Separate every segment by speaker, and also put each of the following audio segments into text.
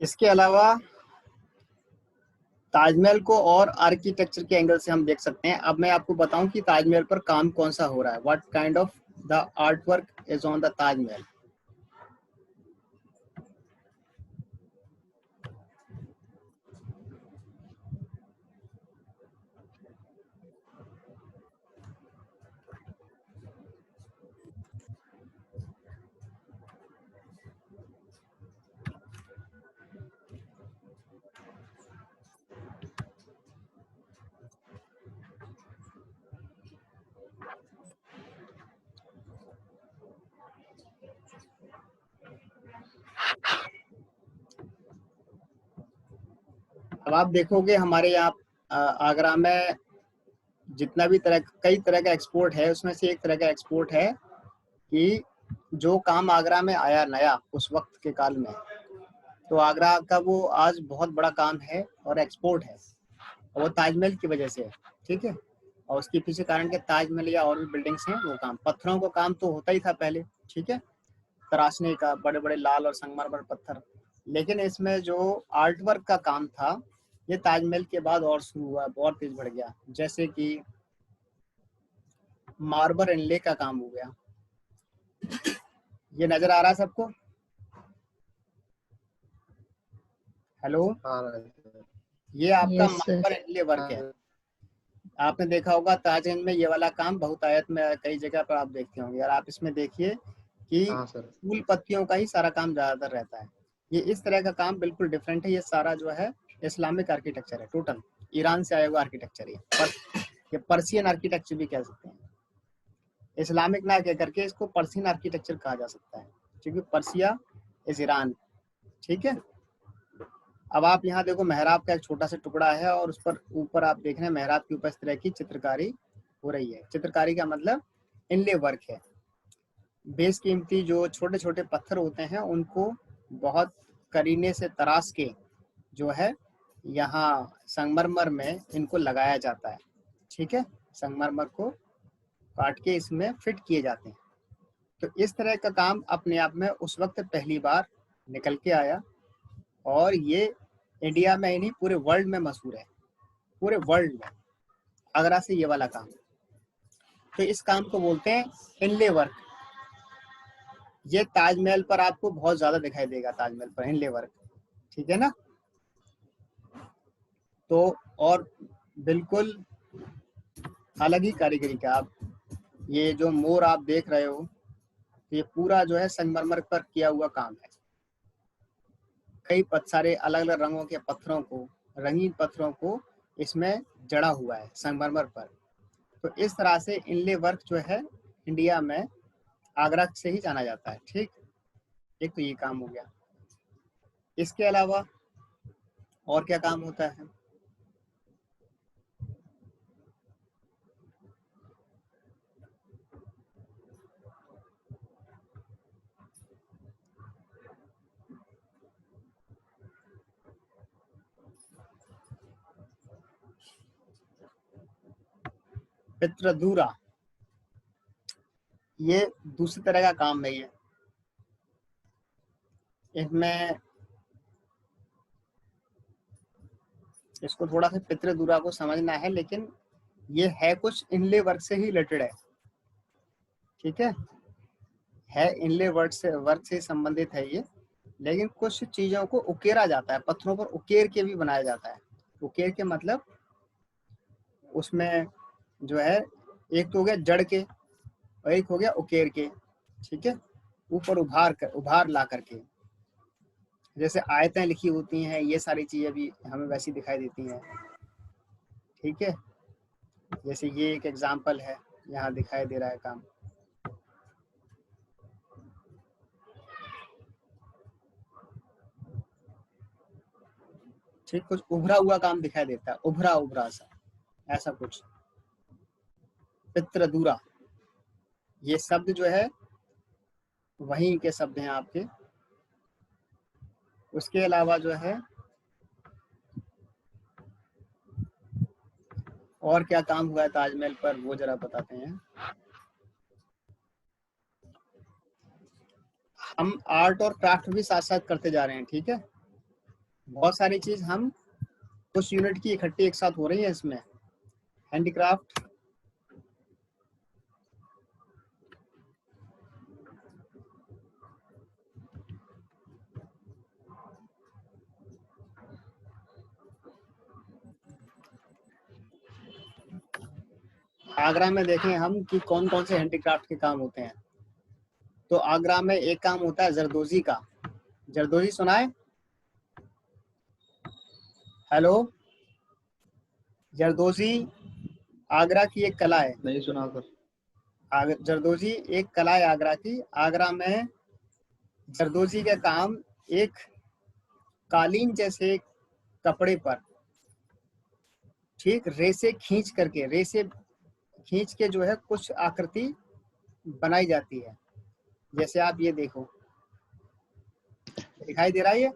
Speaker 1: इसके अलावा ताजमहल को और आर्किटेक्चर के एंगल से हम देख सकते हैं। अब मैं आपको बताऊं कि ताजमहल पर काम कौन सा हो रहा है, what kind of the art work is on the Taj Mahal. अब आप देखोगे हमारे यहाँ आगरा में जितना भी कई तरह का एक्सपोर्ट है, उसमें से एक तरह का एक्सपोर्ट है कि जो काम आगरा में आया नया उस वक्त के काल में, तो आगरा का वो आज बहुत बड़ा काम है और एक्सपोर्ट है, और वो ताजमहल की वजह से है। ठीक है, और उसके पीछे कारण के ताजमहल या और भी बिल्डिंग्स हैं, वो काम पत्थरों का काम तो होता ही था पहले। ठीक है, तराशने का, बड़े बड़े लाल और संगमरमर पत्थर, लेकिन इसमें जो आर्ट वर्क का काम था ये ताजमहल के बाद और शुरू हुआ, बहुत तेज बढ़ गया। जैसे कि मार्बल इनले का काम हो गया, ये नजर आ रहा है सबको? हेलो, ये आपका
Speaker 2: यस सर।
Speaker 1: मार्बल इनले वर्क है। आपने देखा होगा ताजमहल में ये वाला काम बहुतायत में कई जगह पर आप देखते होंगे, और आप इसमें देखिए कि फूल पत्तियों का ही सारा काम ज्यादातर रहता है। ये इस तरह का काम बिल्कुल डिफरेंट है। ये सारा जो है इस्लामिक आर्किटेक्चर है, टोटल ईरान से आया हुआ आर्किटेक्चर है, ये पर्सियन आर्किटेक्चर भी कह सकते हैं। इस्लामिक ना कह करके इसको पर्सियन आर्किटेक्चर कहा जा सकता है, क्योंकि पर्सिया इज ईरान। ठीक है, अब आप यहाँ देखो मेहराब का एक छोटा सा टुकड़ा है, और उस पर ऊपर आप देख रहे हैं मेहराब के ऊपर इस तरह की चित्रकारी हो रही है। चित्रकारी का मतलब इनले वर्क है। बेशकीमती जो छोटे छोटे पत्थर होते हैं उनको बहुत करीने से तराश के जो है यहाँ संगमरमर में इनको लगाया जाता है। ठीक है, संगमरमर को काट के इसमें फिट किए जाते हैं। तो इस तरह का काम अपने आप में उस वक्त पहली बार निकल के आया, और ये इंडिया में ही नहीं पूरे वर्ल्ड में मशहूर है, पूरे वर्ल्ड में आगरा से ये वाला काम। तो इस काम को बोलते हैं इनले वर्क। ये ताजमहल पर आपको बहुत ज्यादा दिखाई देगा, ताजमहल पर इनले वर्क। ठीक है ना, तो और बिल्कुल अलग ही कारीगरी का। आप ये जो मोर आप देख रहे हो, ये पूरा जो है संगमरमर पर किया हुआ काम है। कई सारे अलग अलग रंगों के पत्थरों को, रंगीन पत्थरों को इसमें जड़ा हुआ है संगमरमर पर। तो इस तरह से इनले वर्क जो है इंडिया में आगरा से ही जाना जाता है। ठीक, एक तो ये काम हो गया। इसके अलावा और क्या काम होता है? पितृदूरा, ये दूसरी तरह का काम है। ये इसमें इसको थोड़ा सा पितृदूरा को समझना है, लेकिन ये है कुछ इनले वर्क से ही रिलेटेड है। ठीक है इनले वर्क से संबंधित है ये, लेकिन कुछ चीजों को उकेरा जाता है, पत्थरों पर उकेर के भी बनाया जाता है। उकेर के मतलब उसमें जो है एक तो हो गया जड़ के और एक हो गया उकेर के। ठीक है, ऊपर उभार ला करके, जैसे आयतें लिखी होती हैं, ये सारी चीजें भी हमें वैसी दिखाई देती हैं। ठीक है, जैसे ये एक एग्जाम्पल है, यहाँ दिखाई दे रहा है काम। ठीक, कुछ उभरा हुआ काम दिखाई देता है, उभरा उभरा सा, ऐसा कुछ। पितृदूरा, ये शब्द जो है वहीं के शब्द हैं आपके, उसके अलावा जो है और क्या काम हुआ है ताजमहल पर, वो जरा बताते हैं। हम आर्ट और क्राफ्ट भी साथ साथ करते जा रहे हैं, ठीक है। बहुत सारी चीज हम कुछ यूनिट की इकट्ठी एक साथ हो रही है इसमें। हैंडीक्राफ्ट, आगरा में देखें हम कि कौन कौन से हैंडीक्राफ्ट के काम होते हैं। तो आगरा में एक काम होता है जरदोजी का। जरदोजी सुना है? हेलो, जरदोजी आगरा की एक कला है।
Speaker 2: नहीं सुना सर।
Speaker 1: जरदोजी एक कला है आगरा की। आगरा में जरदोजी का काम एक कालीन जैसे कपड़े पर, ठीक, रेसे खींच के जो है कुछ आकृति बनाई जाती है। जैसे आप ये देखो, दिखाई दे रहा है ये,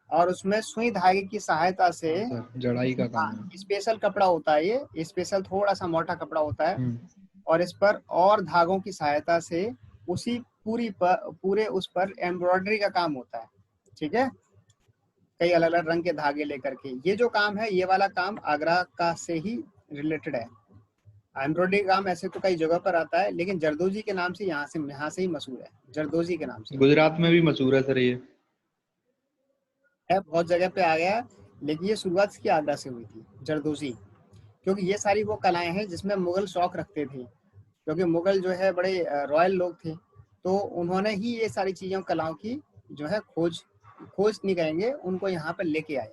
Speaker 1: और उसमें सुई धागे की सहायता से,
Speaker 2: हाँ सर, जड़ाई का काम है।
Speaker 1: स्पेशल कपड़ा होता है ये, स्पेशल थोड़ा सा मोटा कपड़ा होता है,
Speaker 2: हम्म।
Speaker 1: और इस पर और धागों की सहायता से उसी पूरे उस पर एम्ब्रॉयडरी का काम होता है, ठीक है। कई अलग अलग रंग के धागे लेकर के ये जो काम है, ये वाला काम आगरा का से ही रिलेटेड है। एम्ब्रॉयडरी काम ऐसे तो कई जगह पर आता है, लेकिन जरदोजी के नाम से यहाँ से ही मशहूर है, जरदोजी के नाम से
Speaker 2: गुजरात में भी मशहूर है सर ये।
Speaker 1: है, बहुत जगह पे आ गया, लेकिन ये शुरुआत की आगरा से हुई थी, जरदोजी। क्योंकि ये सारी वो कलाएं हैं जिसमें मुगल शौक रखते थे, क्योंकि मुगल जो है बड़े रॉयल लोग थे, तो उन्होंने ही ये सारी चीज़ों कलाओं की जो है खोज नहीं कहेंगे, उनको यहाँ पर लेके आए।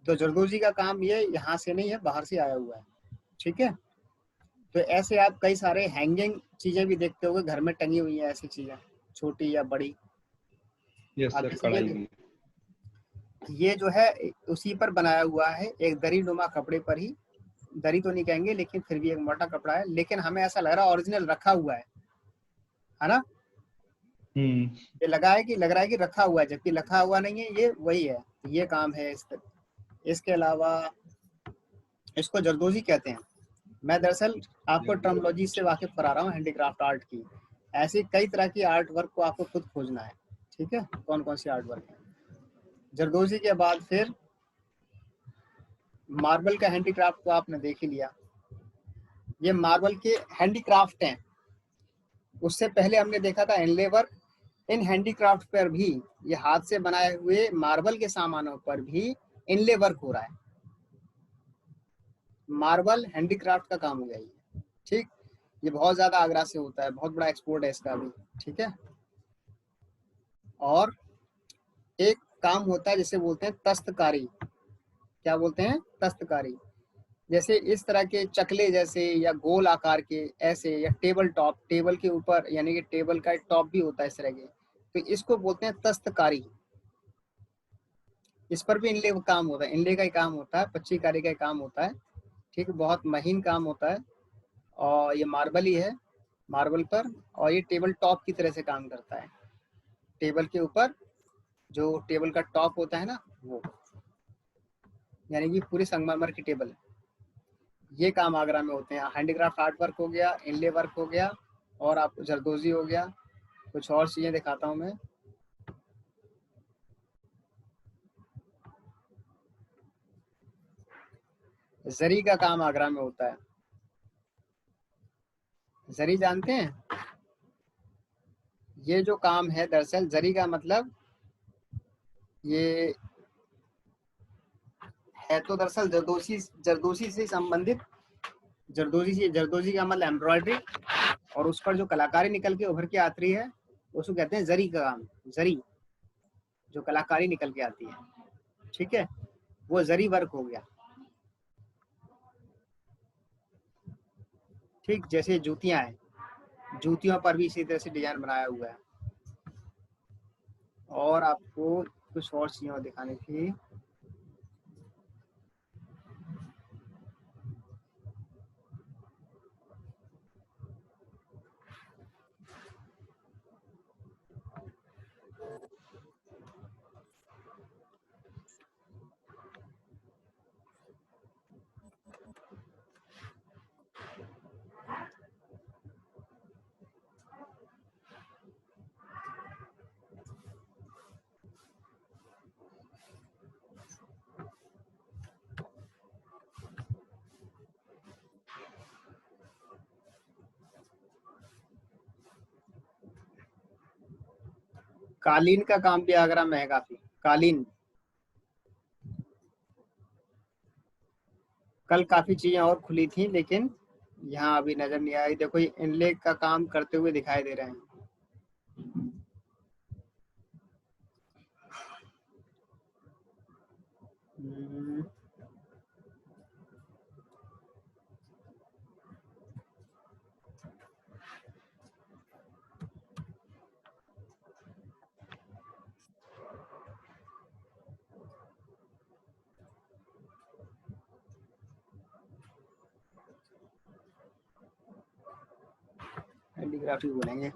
Speaker 1: तो जरदोजी का काम ये यहाँ से नहीं है, बाहर से आया हुआ है, ठीक है। तो ऐसे आप कई सारे हैंगिंग चीज़ें भी देखते होगे, घर में टंगी हुई हैं ऐसी चीज़ें, छोटी या बड़ी।
Speaker 2: यस
Speaker 1: आप
Speaker 2: सर,
Speaker 1: जैसे
Speaker 2: कढ़ाई की।
Speaker 1: ये जो है उसी पर बनाया हुआ है, एक दरी नुमा कपड़े पर ही, दरी तो नहीं कहेंगे लेकिन फिर भी एक मोटा कपड़ा है, लेकिन हमें ऐसा लग रहा है ओरिजिनल रखा हुआ है ना।
Speaker 2: हम्म।
Speaker 1: ये लग रहा है कि रखा हुआ है, जबकि रखा हुआ नहीं है, ये वही है। ये काम है इसके अलावा इसको जरदोजी कहते हैं। मैं दरअसल आपको टर्मोलॉजी से वाकिफ करा रहा हूँ हैंडीक्राफ्ट आर्ट की। ऐसी कई तरह की आर्ट वर्क को आपको खुद खोजना है, ठीक है, कौन कौन सी आर्ट वर्क है। जरदोजी के बाद फिर मार्बल का हैंडीक्राफ्ट को आपने देख ही लिया। ये मार्बल के हैंडीक्राफ्ट हैं। उससे पहले हमने देखा था इनले वर्क। इन हैंडीक्राफ्ट पर भी, ये हाथ से बनाए हुए मार्बल के सामानों पर भी इनले वर्क हो रहा है। मार्बल हैंडीक्राफ्ट का काम हो गया ये, ठीक। ये बहुत ज्यादा आगरा से होता है, बहुत बड़ा एक्सपोर्ट है इसका भी, ठीक है। और एक काम होता है जिसे बोलते हैं दस्तकारी। क्या बोलते हैं? दस्तकारी। जैसे इस तरह के चकले जैसे, या गोल आकार के ऐसे, या टेबल टॉप, टेबल के ऊपर, यानी कि टेबल का एक टॉप भी होता है इस तरह के, तो इसको बोलते हैं दस्तकारी। इस पर भी इनले का काम होता है, इनले का ही काम होता है, पच्चीकारी का ही काम होता है, ठीक है। बहुत महीन काम होता है, और ये मार्बल ही है, मार्बल पर। और ये टेबल टॉप की तरह से काम करता है, टेबल के ऊपर जो टेबल का टॉप होता है ना, वो, यानी कि पूरी संगमरमर की टेबल। ये काम आगरा में होते हैं। हैंडीक्राफ्ट आर्ट वर्क हो गया, इनले वर्क हो गया, और आपको जरदोजी हो गया। कुछ और चीजें दिखाता हूँ मैं। जरी का काम आगरा में होता है। जरी जानते हैं? ये जो काम है, दरअसल जरी का मतलब ये है तो दरअसल जरदोशी से संबंधित। जरदोजी का मतलब एम्ब्रॉयडरी, और उस पर जो कलाकारी निकल के उभर के आती है, उसको कहते हैं जरी का काम। जरी, जो कलाकारी निकल के आती है, ठीक है, वो जरी वर्क हो गया, ठीक। जैसे जूतियां हैं, जूतियों पर भी इसी तरह से डिजाइन बनाया हुआ है। और आपको कुछ और चीजें दिखाने की। कालीन का काम भी आगरा में है काफी। कालीन, कल काफी चीजें और खुली थी लेकिन यहाँ अभी नजर नहीं आई। देखो ये इनले का काम करते हुए दिखाई दे रहे हैं। हैंडीक्राफ्ट ही बोलेंगे।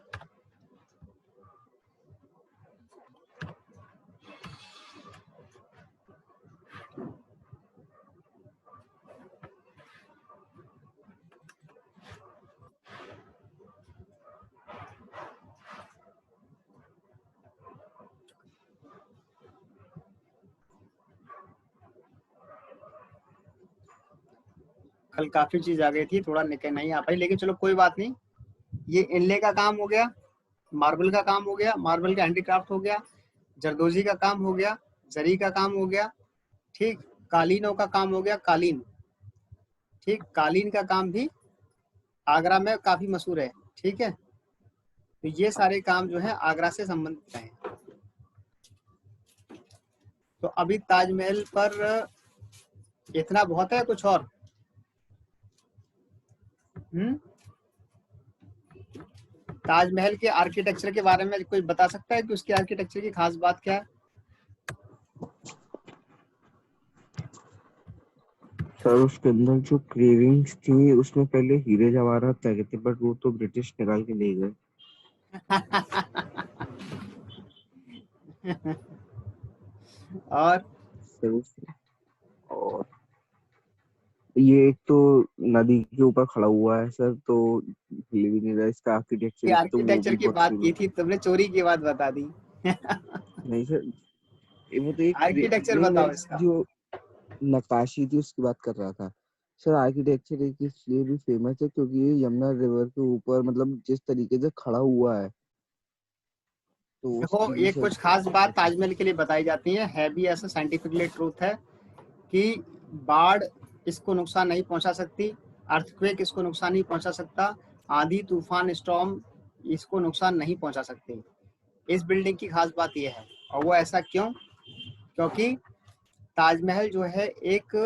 Speaker 1: कल काफी चीज आ गई थी, थोड़ा निकल नहीं आ पाई, लेकिन चलो कोई बात नहीं। ये इनले का काम हो गया, मार्बल का काम हो गया, मार्बल का हैंडीक्राफ्ट हो गया, जरदोजी का काम हो गया, जरी का काम हो गया, ठीक। कालीनों का काम हो गया, कालीन, ठीक। कालीन का काम भी आगरा में काफी मशहूर है, ठीक है। तो ये सारे काम जो है आगरा से संबंधित हैं। तो अभी ताजमहल पर इतना बहुत है, कुछ और? ताजमहल के आर्किटेक्चर के बारे में कोई बता सकता है कि उसके आर्किटेक्चर की खास बात क्या है?
Speaker 3: सर उसके अंदर जो क्रेविंग्स थी उसमें पहले हीरे जवाहरात लगे थे, बट वो तो ब्रिटिश निकाल के ले गए।
Speaker 1: और
Speaker 3: ये एक तो नदी के ऊपर खड़ा हुआ है सर, तो हिल भी नहीं रहा। इसका आर्किटेक्चर एक तो वो
Speaker 1: आर्किटेक्चर
Speaker 3: भी
Speaker 1: की
Speaker 3: बहुत
Speaker 1: बात की
Speaker 3: फेमस।
Speaker 1: थी, तुमने चोरी की बात बता दी।
Speaker 3: नहीं सर, वो तो एक
Speaker 1: आर्किटेक्चर
Speaker 3: नहीं, मैं
Speaker 1: बताओ इसका।
Speaker 3: जो नक्काशी थी उसकी बात कर रहा था सर। आर्किटेक्चर एक इसलिए भी फेमस है क्योंकि ये यमुना रिवर के ऊपर मतलब जिस तरीके से खड़ा हुआ है, तो
Speaker 1: देखो
Speaker 3: उसकी भी
Speaker 1: ये
Speaker 3: सर
Speaker 1: कुछ खास बात
Speaker 3: खासियत
Speaker 1: ताजमहल के लिए बताई जाती है भी ऐसा साइंटिफिकली ट्रूथ है कि बाढ़ इसको नुकसान नहीं पहुंचा सकती, अर्थक्वेक इसको नुकसान नहीं पहुंचा सकता, आंधी तूफान स्टॉर्म इसको नुकसान नहीं पहुंचा सकते। इस बिल्डिंग की खास बात यह है। और वो ऐसा क्यों? क्योंकि ताजमहल जो है एक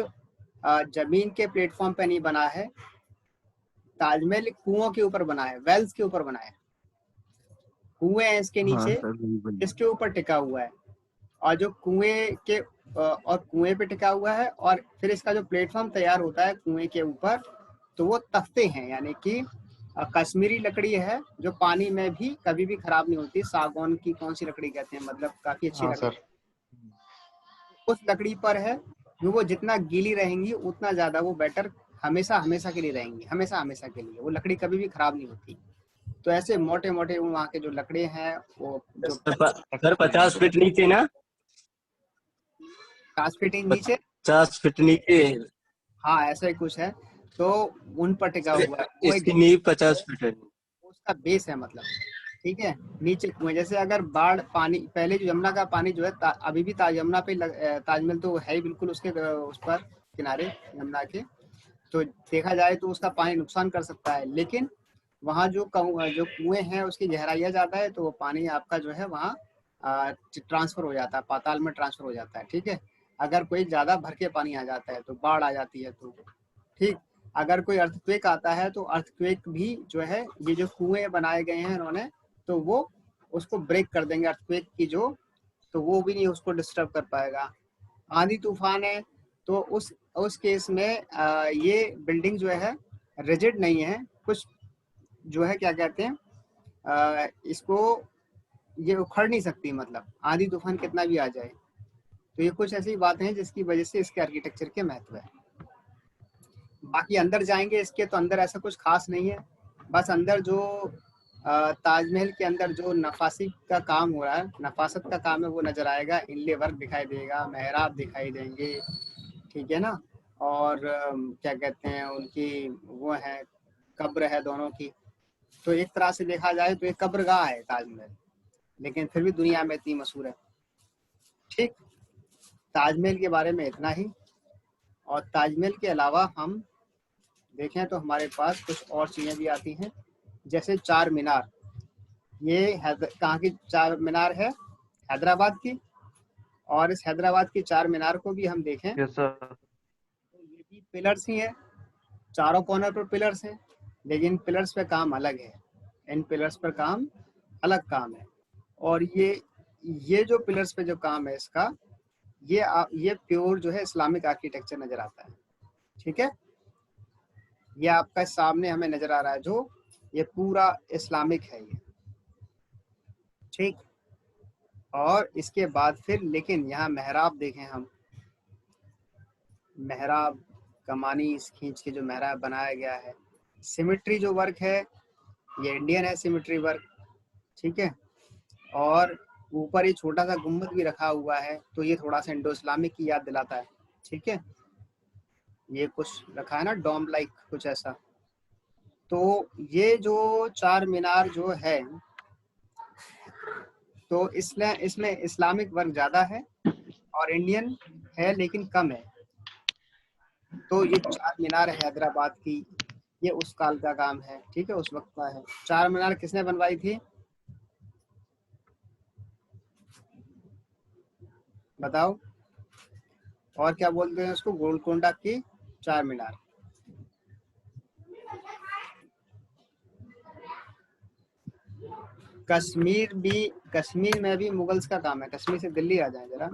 Speaker 1: जमीन के प्लेटफॉर्म पे नहीं बना है। ताजमहल कुओं के ऊपर बना है, वेल्स के ऊपर बना है। कुएं हैं इसके
Speaker 3: हाँ
Speaker 1: नीचे,
Speaker 3: सर, बिल्कुल।
Speaker 1: इसके ऊपर टिका हुआ है। और जो कुएं के और कुएं पे टिका हुआ है, और फिर इसका जो प्लेटफॉर्म तैयार होता है कुएं के ऊपर, तो वो तख्ते हैं, यानी कि कश्मीरी लकड़ी है जो पानी में भी कभी भी खराब नहीं होती। सागौन की कौन सी लकड़ी कहते हैं, मतलब काफी अच्छी
Speaker 2: हाँ
Speaker 1: लकड़ी,
Speaker 2: सर।
Speaker 1: उस लकड़ी पर है जो वो जितना गीली रहेंगी उतना ज्यादा वो बेटर हमेशा हमेशा के लिए रहेंगी, हमेशा हमेशा के लिए वो लकड़ी कभी भी खराब नहीं होती। तो ऐसे मोटे मोटे वहाँ के जो लकड़े हैं वो जो
Speaker 4: सर 50 फीट नीचे ना,
Speaker 1: 50 फीट नीचे,
Speaker 4: 50 फीट नीचे।
Speaker 1: हाँ ऐसा ही कुछ है। तो उन पर टिका हुआ है वो,
Speaker 4: इसकी नींव 50 फीट है।
Speaker 1: उसका बेस है मतलब, ठीक है। नीचे कुएं, जैसे अगर बाढ़ पानी, पहले जो यमुना का पानी जो है अभी भी यमुना पे ताजमहल तो है ही बिल्कुल उसके उस पर किनारे यमुना के, तो देखा जाए तो उसका पानी नुकसान कर सकता है। लेकिन वहाँ जो जो कुएं हैं उसकी गहराइयाँ ज्यादा है, तो वो पानी आपका जो है वहाँ ट्रांसफर हो जाता है, पाताल में ट्रांसफर हो जाता है, ठीक है। अगर कोई ज्यादा भर के पानी आ जाता है तो बाढ़ आ जाती है, तो ठीक। अगर कोई अर्थक्वेक आता है तो अर्थक्वेक भी जो है, ये जो कुएं बनाए गए हैं इन्होंने, तो वो उसको ब्रेक कर देंगे अर्थक्वेक की जो, तो वो भी नहीं उसको डिस्टर्ब कर पाएगा। आंधी तूफान है तो उस केस में ये बिल्डिंग जो है रिजिड नहीं है, कुछ जो है क्या कहते हैं इसको, ये उखड़ नहीं सकती, मतलब आंधी तूफान कितना भी आ जाए। तो ये कुछ ऐसी बातें हैं जिसकी वजह से इसके आर्किटेक्चर के महत्व है। बाकी अंदर जाएंगे इसके तो अंदर ऐसा कुछ खास नहीं है, बस अंदर जो ताजमहल के अंदर जो नफासी का काम हो रहा है, नफासत का काम है, वो नजर आएगा। इनले वर्क दिखाई देगा, मेहराब दिखाई देंगे, ठीक है ना। और क्या कहते हैं उनकी वो है, कब्र है दोनों की। तो एक तरह से देखा जाए तो एक कब्रगाह है ताजमहल, लेकिन फिर भी दुनिया में इतनी मशहूर है। ठीक, ताजमहल के बारे में इतना ही। और ताजमहल के अलावा हम देखें तो हमारे पास कुछ और चीज़ें भी आती हैं, जैसे चार मीनार। ये कहाँ की चार मीनार है? हैदराबाद की। और इस हैदराबाद की चार मीनार को भी हम देखें
Speaker 2: सर।
Speaker 1: तो ये भी पिलर्स ही हैं, चारों कॉर्नर पर पिलर्स हैं, लेकिन पिलर्स पे काम अलग है। इन पिलर्स पर काम अलग काम है। और ये जो पिलर्स पे जो काम है इसका, ये प्योर जो है इस्लामिक आर्किटेक्चर नजर आता है। ठीक है, ये आपका सामने हमें नजर आ रहा है, जो ये पूरा इस्लामिक है ये। ठीक, और इसके बाद फिर लेकिन यहाँ मेहराब देखें हम, मेहराब कमानी खींच के जो मेहराब बनाया गया है, सिमेट्री जो वर्क है ये इंडियन है, सिमेट्री वर्क। ठीक है, और ऊपर ये छोटा सा गुम्बद भी रखा हुआ है, तो ये थोड़ा सा इंडो इस्लामिक की याद दिलाता है। ठीक है, ये कुछ रखा है ना डोम लाइक कुछ ऐसा। तो ये जो चार मीनार जो है, तो इसमें इस्लामिक वर्क ज़्यादा है और इंडियन है लेकिन कम है। तो ये चार मीनार है हैदराबाद की, ये उस काल का काम है। ठीक है, उस वक्त का है। चार मीनार किसने बनवाई थी बताओ? और क्या बोलते हैं उसको? गोलकोंडा की चार मीनार। कश्मीर में भी मुगल्स का काम है। कश्मीर से दिल्ली आ जाए जरा,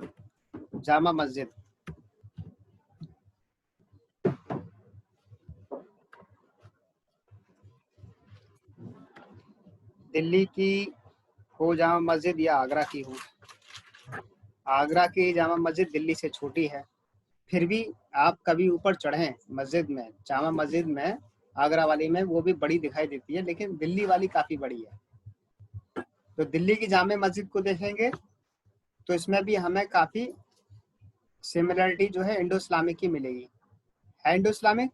Speaker 1: जामा मस्जिद। दिल्ली की हो जामा मस्जिद या आगरा की हो, आगरा की जामा मस्जिद दिल्ली से छोटी है। फिर भी आप कभी ऊपर चढ़ें मस्जिद में, जामा मस्जिद में आगरा वाली में, वो भी बड़ी दिखाई देती है, लेकिन दिल्ली वाली काफ़ी बड़ी है। तो दिल्ली की जामा मस्जिद को देखेंगे तो इसमें भी हमें काफ़ी सिमिलरिटी जो है इंडो इस्लामिक की मिलेगी। है इंडो इस्लामिक?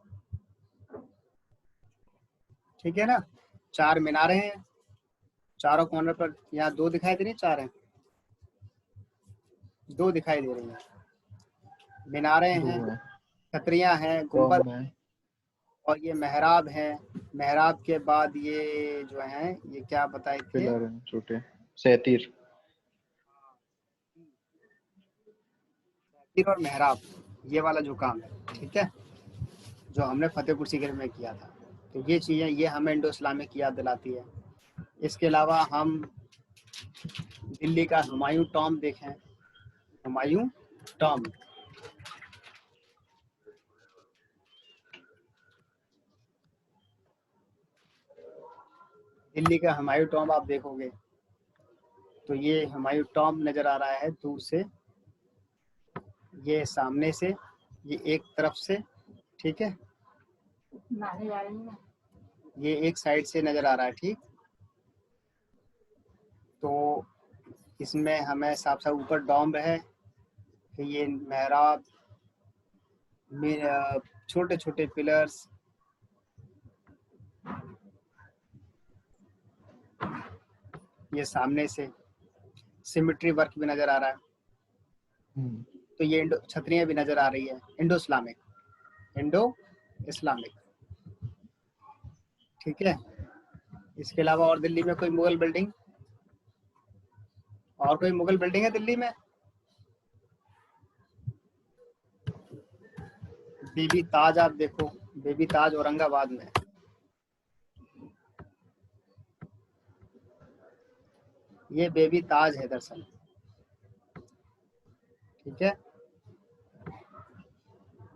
Speaker 1: ठीक है ना। चार मीनारें हैं चारों कॉर्नर पर, यहाँ दो दिखाई दे रही, चार हैं, दो दिखाई दे रही हैं। मीनारें हैं, छतरियाँ हैं, गुंबद, और ये मेहराब है। मेहराब के बाद ये जो है ये क्या बताए थे?
Speaker 2: पिलर हैं छोटे, सैतीर
Speaker 1: और मेहराब, ये वाला जो काम है, ठीक है, जो हमने फतेहपुर सीकरी में किया था। तो ये चीज़ें ये हमें इंडो इस्लामिक की याद दिलाती है। इसके अलावा हम दिल्ली का हुमायूं टॉम्ब देखें, हुमायूं टॉम्ब। दिल्ली का हुमायूं टॉम्ब आप देखोगे तो ये हुमायूं टॉम्ब नजर आ रहा है दूर से, ये सामने से, ये एक तरफ से। ठीक है, ये एक साइड से नजर आ रहा है। ठीक, तो इसमें हमें साफ साफ ऊपर डॉम्ब है, फिर ये मेहराब, छोटे छोटे पिलर्स, ये सामने से सिमेट्री वर्क भी नजर आ रहा है। तो ये छतरियाँ भी नजर आ रही है, इंडो इस्लामिक। ठीक है, इसके अलावा और दिल्ली में कोई मुगल बिल्डिंग, और कोई मुगल बिल्डिंग है दिल्ली में? बेबी ताज आप देखो, बेबी ताज औरंगाबाद में। ये बेबी ताज है दरअसल। ठीक है,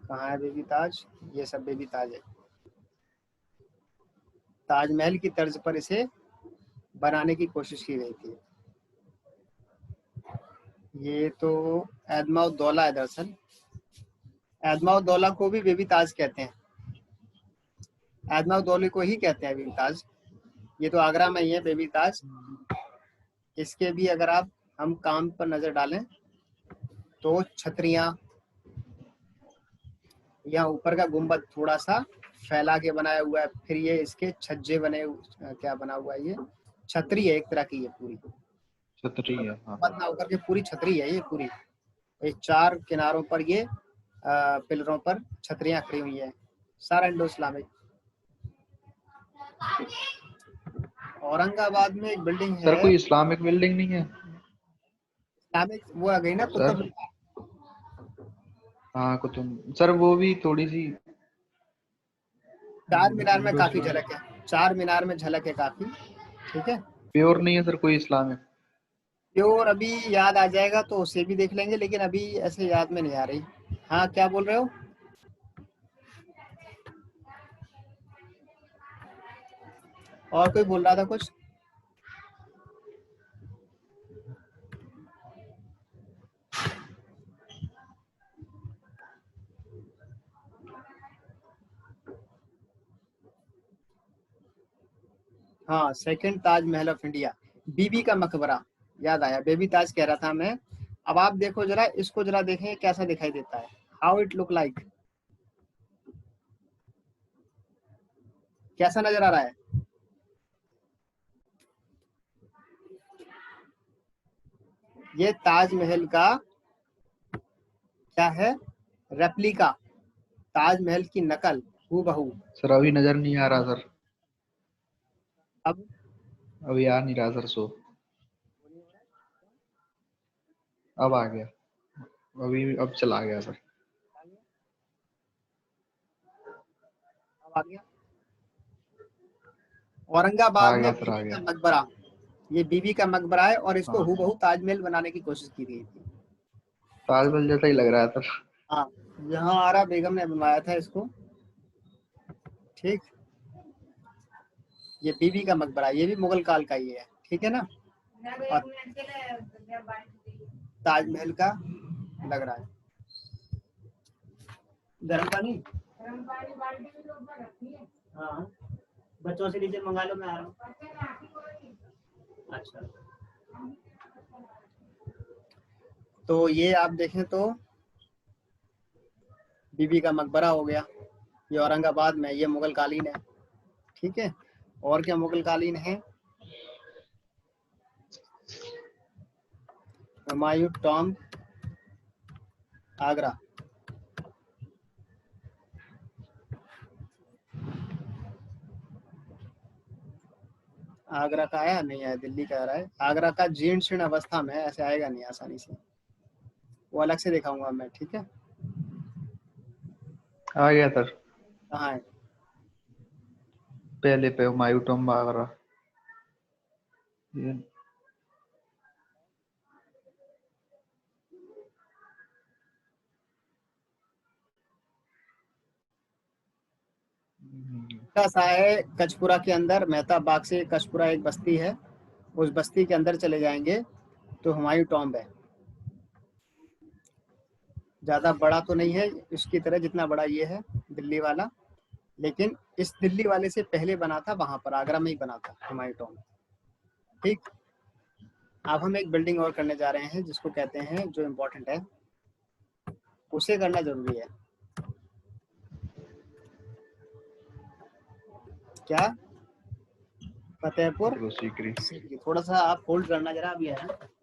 Speaker 1: कहाँ है बेबी ताज? ये सब बेबी ताज है। ताजमहल की तर्ज पर इसे बनाने की कोशिश की गई थी। ये तो एदमा-उद-दौला है दरअसल। एदमा-उद-दौला को भी बेबी ताज कहते हैं, एदमा-उद-दौला को ही कहते हैं बेबी ताज। ये तो आगरा में ही है बेबी ताज। इसके भी अगर हम काम पर नजर डालें तो छतरियाँ, यहाँ ऊपर का गुंबद थोड़ा सा फैला के बनाया हुआ है, फिर ये इसके छज्जे बने, क्या बना हुआ है? ये छतरी है एक तरह की, ये पूरी
Speaker 2: छतरी है, हाँ।
Speaker 1: बंद ना होकर के पूरी छतरी है ये पूरी। ये 4 किनारों पर ये पिलरों पर छतरियां खड़ी हुई है, सारा इंडो इस्लामिक। औरंगाबाद में एक बिल्डिंग
Speaker 2: सर
Speaker 1: है
Speaker 2: कोई इस्लामिक बिल्डिंग नहीं है?
Speaker 1: इस्लामिक, वो आ गई ना
Speaker 2: सर
Speaker 1: कुतुब।
Speaker 2: हाँ कुतुब सर, वो भी थोड़ी सी
Speaker 1: चार मीनार में
Speaker 2: इंडो
Speaker 1: काफी
Speaker 2: इस्लामिक
Speaker 1: झलक है, 4 मीनार में झलक है काफी। ठीक है,
Speaker 2: प्योर नहीं है सर कोई इस्लामिक।
Speaker 1: प्योर अभी याद आ जाएगा तो उसे भी देख लेंगे, लेकिन अभी ऐसे याद में नहीं आ रही। हाँ, क्या बोल रहे हो? और कोई बोल रहा था कुछ? हाँ, सेकंड ताजमहल ऑफ इंडिया, बीबी का मकबरा। याद आया, बेबी ताज कह रहा था मैं। अब आप देखो जरा, इसको जरा देखें कैसा दिखाई देता है, हाउ इट लुक लाइक, कैसा नजर आ रहा है? ये ताजमहल का क्या है, रेप्लिका, ताजमहल की नकल हूबहू।
Speaker 2: सर अभी नजर नहीं आ रहा सर,
Speaker 1: अब
Speaker 2: अभी आ नहीं रहा सर शो। अब आ गया, अभी अब चला गया सर।
Speaker 1: अब आ गया। औरंगाबाद
Speaker 2: आ
Speaker 1: में
Speaker 2: गया सर, आ
Speaker 1: बीबी का
Speaker 2: गया।
Speaker 1: मकबरा, ये बीबी का मकबरा है और इसको
Speaker 2: हाँ
Speaker 1: हूबहू ताजमहल बनाने की कोशिश की गई थी।
Speaker 2: ताजमहल जैसा ही लग रहा है सर।
Speaker 1: हाँ, यहाँ आरा बेगम ने बनवाया था इसको। ठीक, ये बीबी का मकबरा, ये भी मुगल काल का ही है, ठीक है ना। और ताजमहल का लग रहा है। गर्म पानी, हाँ, बच्चों से नीचे मंगा लो, मैं आ रहा हूँ। अच्छा, तो ये आप देखें तो बीबी का मकबरा हो गया, ये औरंगाबाद में, ये मुगल कालीन है। ठीक है, और क्या मुगल कालीन है? हुमायूं टॉम्ब, आगरा। आगरा का आया नहीं आया, दिल्ली का आ रहा है। आगरा का जीर्ण शीर्ण अवस्था में, ऐसे आएगा नहीं आसानी से, वो अलग से दिखाऊंगा मैं, ठीक है।
Speaker 2: आ गया सर,
Speaker 1: कहाँ है?
Speaker 2: पहले पे हुमायूं टॉम्ब आगरा। ये
Speaker 1: छोटा सा है कचपुरा के अंदर, मेहता बाग से कचपुरा एक बस्ती है, उस बस्ती के अंदर चले जाएंगे तो हुमायूं टॉम्ब है। ज्यादा बड़ा तो नहीं है इसकी तरह जितना बड़ा ये है दिल्ली वाला, लेकिन इस दिल्ली वाले से पहले बना था, वहां पर आगरा में ही बना था हुमायूं टॉम्ब। ठीक, अब हम एक बिल्डिंग और करने जा रहे हैं जिसको कहते हैं, जो इम्पोर्टेंट है उसे करना जरूरी है। क्या? फतेहपुर
Speaker 2: सीकरी।
Speaker 1: सीकरी। थोड़ा सा आप होल्ड करना जरा, अभी है।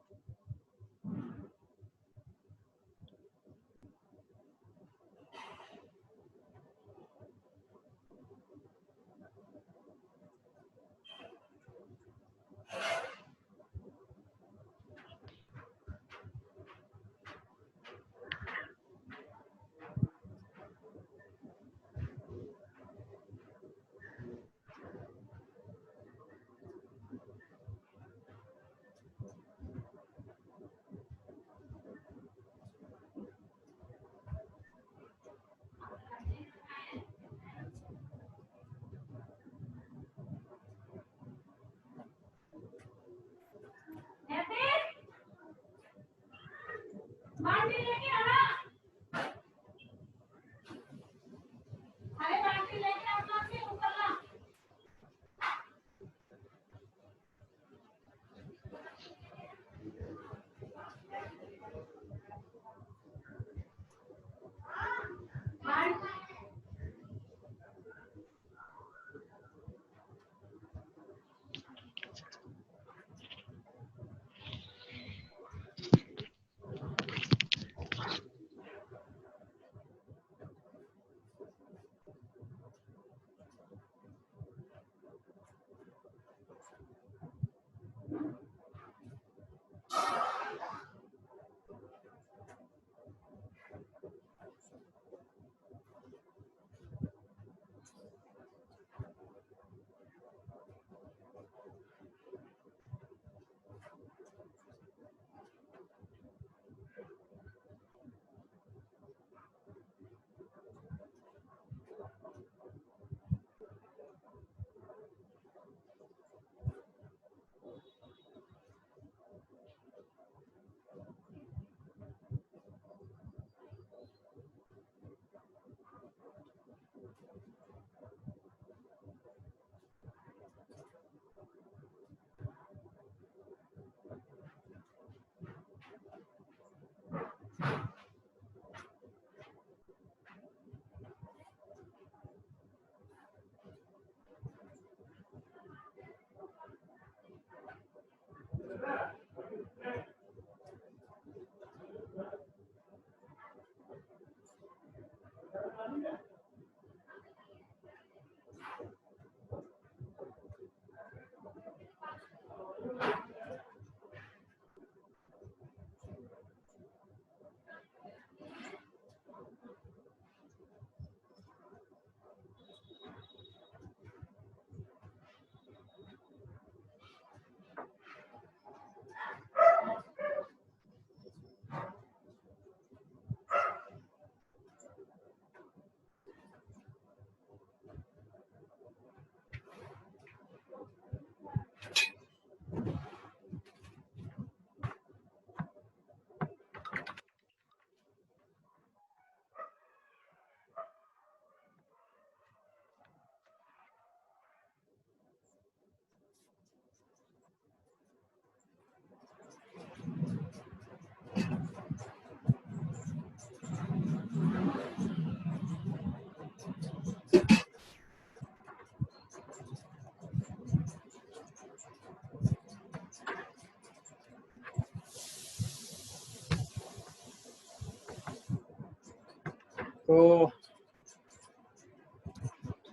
Speaker 1: तो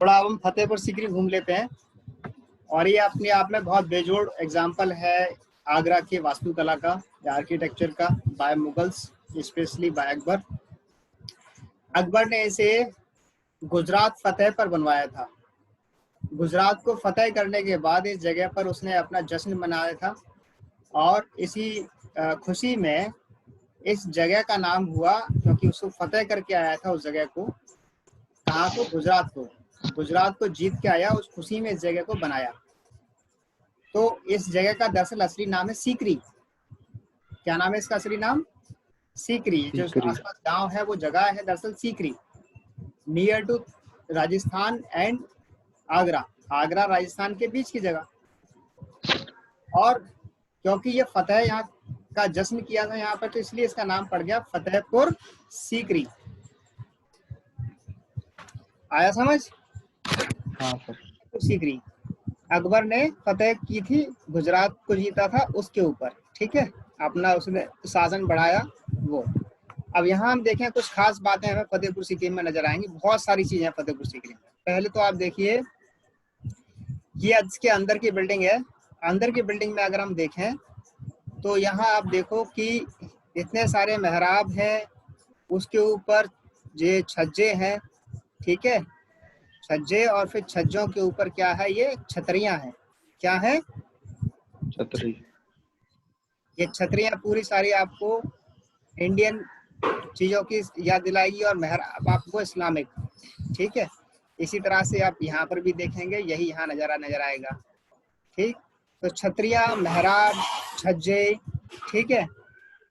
Speaker 1: थोड़ा अब हम फतेहपुर सीकरी घूम लेते हैं। और ये अपने आप में बहुत बेजोड़ एग्जाम्पल है आगरा की वास्तुकला का या आर्किटेक्चर का, by Mughals, specially by Akbar. Akbar ने इसे गुजरात फतेह पर बनवाया था। गुजरात को फतेह करने के बाद इस जगह पर उसने अपना जश्न मनाया था और इसी खुशी में इस जगह का नाम हुआ, क्योंकि उसको फतेह करके आया था उस जगह को। कहाँ को? गुजरात को जीत के आया, उस खुशी में इस जगह को बनाया। तो इस जगह का दरअसल असली नाम है सीकरी। क्या नाम है इसका असली नाम? सीकरी। जो आसपास गांव है वो जगह है दरअसल Sikri, near to Rajasthan and Agra. Agra Rajasthan के बीच की जगह। और क्योंकि ये फतेह यहाँ का जश्न किया था यहाँ पर, तो इसलिए इसका नाम पड़ गया फतेहपुर सीकरी। आया समझ?
Speaker 2: हाँ सर।
Speaker 1: सीकरी अकबर ने फतेह की थी, गुजरात को जीता था उसके ऊपर, ठीक है, अपना उसने शासन बढ़ाया वो। अब यहाँ हम देखें कुछ खास बातें हमें फतेहपुर सीकरी में नजर आएंगी। बहुत सारी चीजें हैं फतेहपुर सीकरी में। पहले तो आप देखिए, ये इसके अंदर की बिल्डिंग है। अंदर की बिल्डिंग में अगर हम देखें तो यहाँ आप देखो कि इतने सारे मेहराब हैं, उसके ऊपर ये छज्जे हैं, ठीक है, छज्जे, और फिर छज्जों के ऊपर क्या है? ये छतरियां हैं। क्या है?
Speaker 2: छतरी।
Speaker 1: ये छतरियां पूरी सारी आपको इंडियन चीजों की याद दिलाएगी और मेहराब आपको इस्लामिक, ठीक है। इसी तरह से आप यहाँ पर भी देखेंगे, यही यहाँ नजारा नजर आएगा, ठीक। तो छतरियां, मेहराब, छज्जे, ठीक है,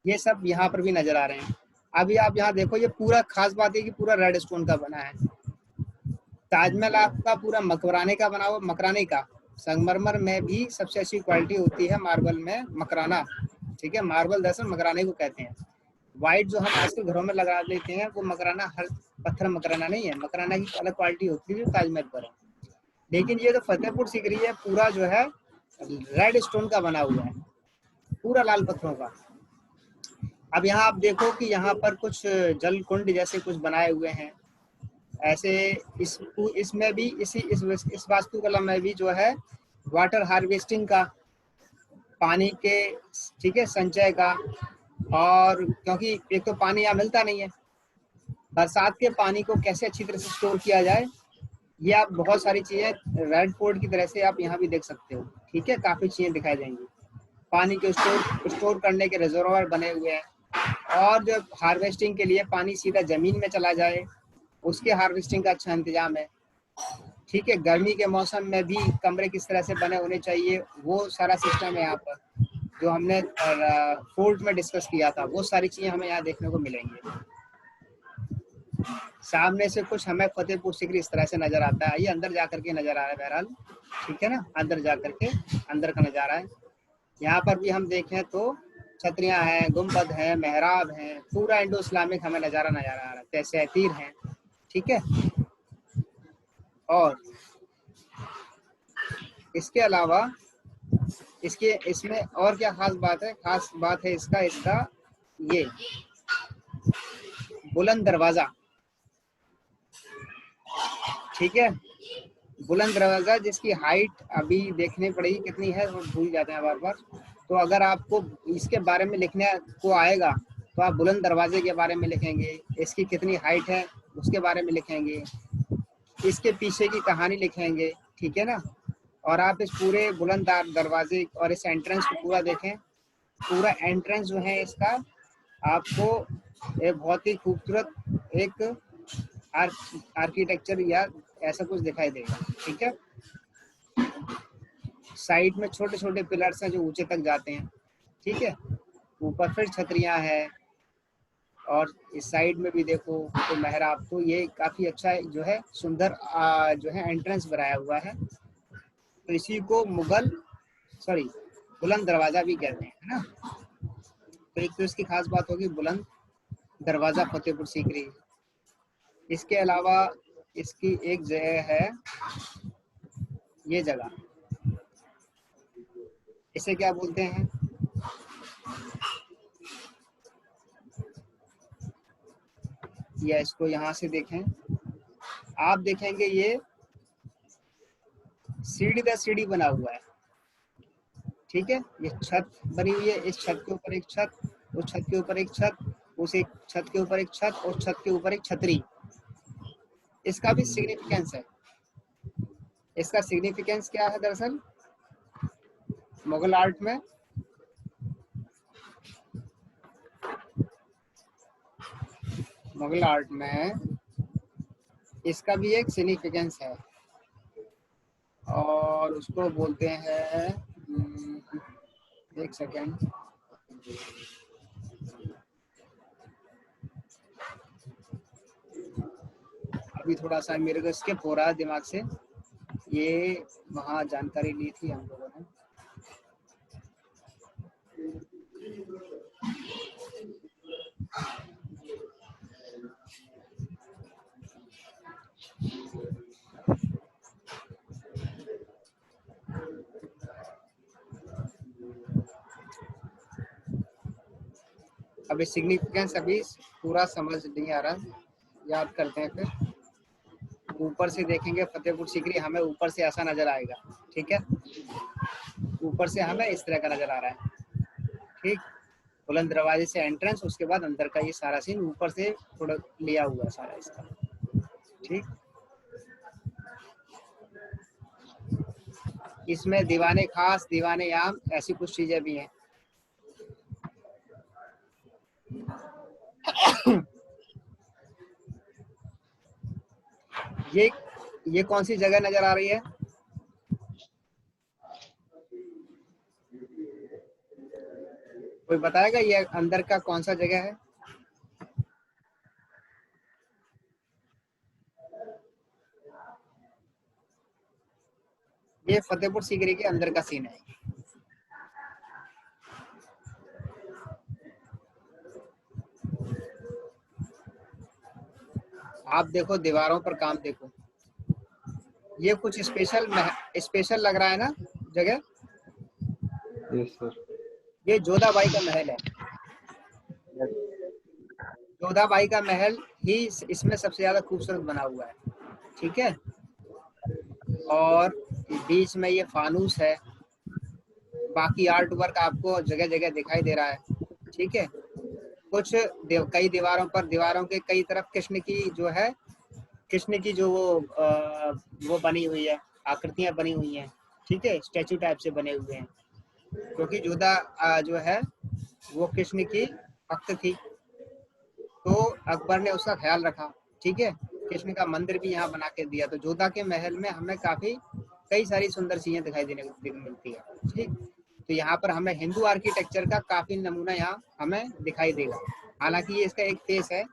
Speaker 1: ये सब यहाँ पर भी नजर आ रहे हैं। अभी आप यहाँ देखो, ये पूरा खास बात है कि पूरा रेड स्टोन का बना है। ताजमहल आपका पूरा मकराने का बना हुआ, मकराने का। संगमरमर में भी सबसे अच्छी क्वालिटी होती है मार्बल में मकराना, ठीक है। मार्बल दरअसल मकराने को कहते हैं। व्हाइट जो हम आजकल घरों में लगा देते हैं वो मकराना, हर पत्थर मकराना नहीं है। मकराना की अलग क्वालिटी होती है जो ताजमहल पर है। लेकिन ये जो फतेहपुर सीकरी है पूरा जो है रेड स्टोन का बना हुआ है, पूरा लाल पत्थरों का। अब यहाँ आप देखो कि यहाँ पर कुछ जल कुंड जैसे कुछ बनाए हुए हैं ऐसे। इसमें भी इस वास्तुकला में भी जो है वाटर हार्वेस्टिंग का पानी के, ठीक है, संचय का, और क्योंकि एक तो पानी यहाँ मिलता नहीं है, बरसात के पानी को कैसे अच्छी तरह से स्टोर किया जाए, ये आप बहुत सारी चीजें रेड फोर्ट की तरह से आप यहाँ भी देख सकते हो। ठीक है, काफी चीजें दिखाई देंगी। पानी के स्टोर करने के रिजर्वायर बने हुए हैं, और जब हार्वेस्टिंग के लिए पानी सीधा जमीन में चला जाए उसके हार्वेस्टिंग का अच्छा इंतजाम है। ठीक है, गर्मी के मौसम में भी कमरे किस तरह से बने होने चाहिए वो सारा सिस्टम है यहाँ पर, जो हमने फोर्ट में डिस्कस किया था, वो सारी चीजें हमें यहाँ देखने को मिलेंगी। सामने से कुछ हमें फतेहपुर सीकरी इस तरह से नजर आता है। आइए अंदर जाकर के नजर आ रहा है बहरहाल, ठीक है ना, अंदर जाकर के अंदर का नजारा है। यहाँ पर भी हम देखें तो छतरियां हैं, गुम्बद हैं, मेहराब हैं, पूरा इंडो इस्लामिक हमें नजारा आ रहा है, तहसीर हैं। ठीक है, और इसके अलावा इसमें और क्या खास बात है? खास बात है इसका ये बुलंद दरवाजा। ठीक है, बुलंद दरवाजा जिसकी हाइट अभी देखनी पड़ेगी कितनी है, वो भूल जाते हैं बार बार। तो अगर आपको इसके बारे में लिखने को आएगा तो आप बुलंद दरवाजे के बारे में लिखेंगे, इसकी कितनी हाइट है उसके बारे में लिखेंगे, इसके पीछे की कहानी लिखेंगे। ठीक है ना, और आप इस पूरे बुलंद दरवाजे और इस एंट्रेंस को पूरा देखें। पूरा एंट्रेंस जो है इसका आपको एक बहुत ही खूबसूरत एक आर्किटेक्चर या ऐसा कुछ दिखाई देगा। ठीक है, साइड में छोटे छोटे पिलर्स हैं जो ऊंचे तक जाते हैं। ठीक है, ऊपर फिर छतरियां हैं, और इस साइड में भी देखो तो मेहराब। तो ये काफी अच्छा जो है सुंदर जो है एंट्रेंस बनाया हुआ है। तो इसी को बुलंद दरवाजा भी कहते हैं, है ना। तो एक तो इसकी खास बात होगी बुलंद दरवाजा फतेहपुर सीकरी। इसके अलावा इसकी एक जगह है, ये जगह, इसे क्या बोलते हैं? या इसको यहाँ से देखें, आप देखेंगे ये सीढ़ी दर सीढ़ी बना हुआ है। ठीक है, ये छत बनी हुई है, इस छत के ऊपर एक छत, उस छत के ऊपर एक छत, उस एक छत के ऊपर एक छत, और छत के ऊपर एक छतरी। इसका भी सिग्निफिकेंस है। इसका सिग्निफिकेंस क्या है? दरअसल मुगल आर्ट में इसका भी एक सिग्निफिकेंस है, और उसको बोलते हैं, एक सेकेंड, अभी थोड़ा सा मेरे को स्किप हो रहा है दिमाग से, ये वहाँ जानकारी ली थी हम लोगों ने। अभी सिग्निफिकेंस अभी पूरा समझ नहीं आ रहा, याद करते हैं फिर। ऊपर से देखेंगे फतेहपुर सीकरी, हमें ऊपर से ऐसा नजर आएगा। ठीक है, ऊपर से हमें इस तरह का नजर आ रहा है। ठीक, बुलंद दरवाजे से एंट्रेंस, उसके बाद अंदर का ये सारा सीन ऊपर से थोड़ा लिया हुआ है सारा इसका। ठीक, इसमें दीवाने खास, दीवाने आम, ऐसी कुछ चीजें भी हैं। ये कौन सी जगह नजर आ रही है? कोई बताएगा ये अंदर का कौन सा जगह है? ये फतेहपुर सीकरी के अंदर का सीन है। आप देखो दीवारों पर काम देखो, ये कुछ स्पेशल लग रहा है ना जगह।
Speaker 2: Yes sir.
Speaker 1: ये जोधाबाई का महल है। जोधाबाई का महल ही इसमें सबसे ज्यादा खूबसूरत बना हुआ है। ठीक है, और बीच में ये फानूस है, बाकी आर्ट वर्क आपको जगह जगह दिखाई दे रहा है, ठीक है। कुछ कई दीवारों के कई तरफ कृष्ण की जो वो बनी हुई है, आकृतियां बनी हुई हैं, ठीक है, स्टैचू टाइप से बने हुए हैं, क्योंकि जोधा जो है वो कृष्ण की भक्त थी, तो अकबर ने उसका ख्याल रखा, ठीक है। कृष्ण का मंदिर भी यहाँ बना के दिया, तो जोधा के महल में हमें कई सारी सुंदर चीजें दिखाई देने को मिलती है, ठीक। तो यहाँ पर हमें हिंदू आर्किटेक्चर का काफी नमूना यहाँ हमें दिखाई देगा, हालांकि ये इसका एक फेस है,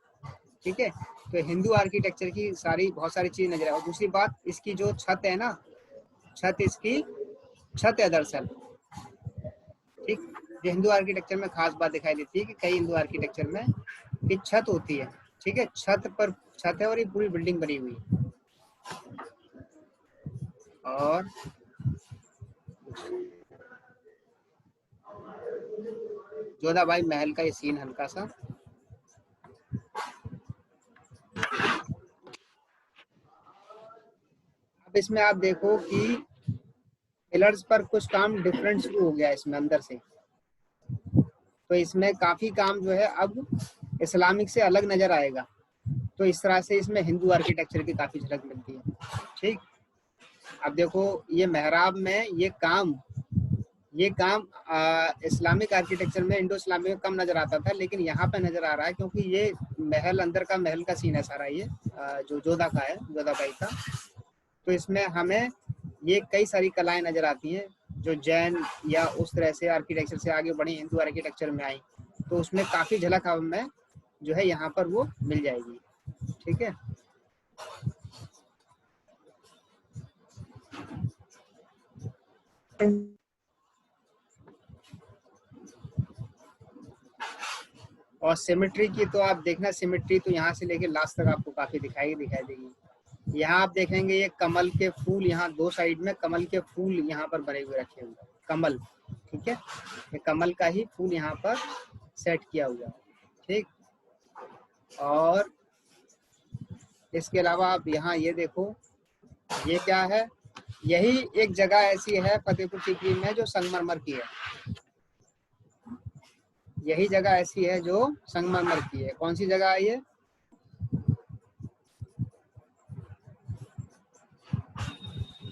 Speaker 1: ठीक है। तो हिंदू आर्किटेक्चर की बहुत सारी चीज नजर आए। दूसरी बात, इसकी जो छत है ना, छत है दरअसल, ठीक। जो हिंदू आर्किटेक्चर में खास बात दिखाई देती है कि कई हिंदू आर्किटेक्चर में कि छत होती है, ठीक है। छत है और ये पूरी बिल्डिंग बनी हुई है। और जोधाबाई महल का ये सीन हल्का सा, अब इसमें आप देखो कि पिलर्स पर कुछ काम डिफरेंट शुरू हो गया इसमें अंदर से, तो इसमें काफी काम जो है अब इस्लामिक से अलग नजर आएगा, तो इस तरह से इसमें हिंदू आर्किटेक्चर की काफी झलक मिलती है, ठीक। अब देखो ये मेहराब में ये काम इस्लामिक आर्किटेक्चर में, इंडो इस्लामिक में कम नजर आता था, लेकिन यहाँ पे नजर आ रहा है, क्योंकि ये अंदर का महल का सीन है सारा, ये जो जोधा का है, जोधाबाई का। तो इसमें हमें ये कई सारी कलाएं नजर आती हैं जो जैन या उस तरह से आर्किटेक्चर से आगे बढ़ी हिंदू आर्किटेक्चर में आई, तो उसमें काफी झलक हमें जो है यहाँ पर वो मिल जाएगी, ठीक है। और सिमेट्री की तो आप देखना, सिमेट्री तो यहाँ से लेके लास्ट तक आपको काफी दिखाई देगी। यहाँ आप देखेंगे ये कमल के फूल, यहाँ दो साइड में कमल के फूल यहाँ पर बने हुए रखे हुए, कमल, ठीक है। ये कमल का ही फूल यहाँ पर सेट किया हुआ है, ठीक। और इसके अलावा आप यहाँ ये देखो, ये क्या है, यही एक जगह ऐसी है फतेहपुर सीकरी में जो संगमरमर की है, यही जगह ऐसी है जो संगमरमर की है। कौन सी जगह है ये?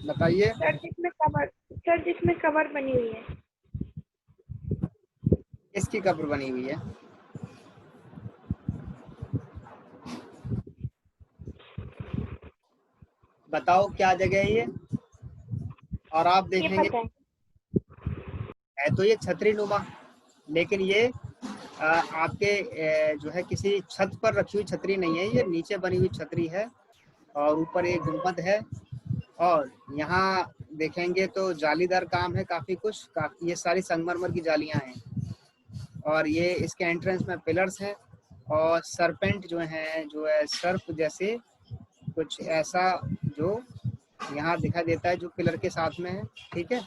Speaker 1: बताइए
Speaker 5: सर। जिसमें कबर बनी हुई है।
Speaker 1: इसकी कब्र बनी हुई है? बताओ क्या जगह है ये? और आप देखेंगे है तो ये छतरी नुमा, लेकिन ये आपके जो है किसी छत पर रखी हुई छतरी नहीं है, ये नीचे बनी हुई छतरी है और ऊपर एक गुंबद है। और यहाँ देखेंगे तो जालीदार काम है काफी ये सारी संगमरमर की जालियां हैं। और ये इसके एंट्रेंस में पिलर्स हैं और सरपेंट जो है सर्प जैसे कुछ ऐसा जो यहाँ दिखाई देता है जो पिलर के साथ में है, ठीक है।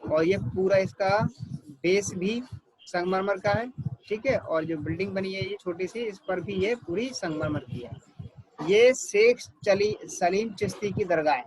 Speaker 1: और ये पूरा इसका बेस भी संगमरमर का है, ठीक है। और जो बिल्डिंग बनी है ये छोटी सी, इस पर भी ये पूरी संगमरमर की है। ये शेख सलीम चिश्ती की दरगाह है।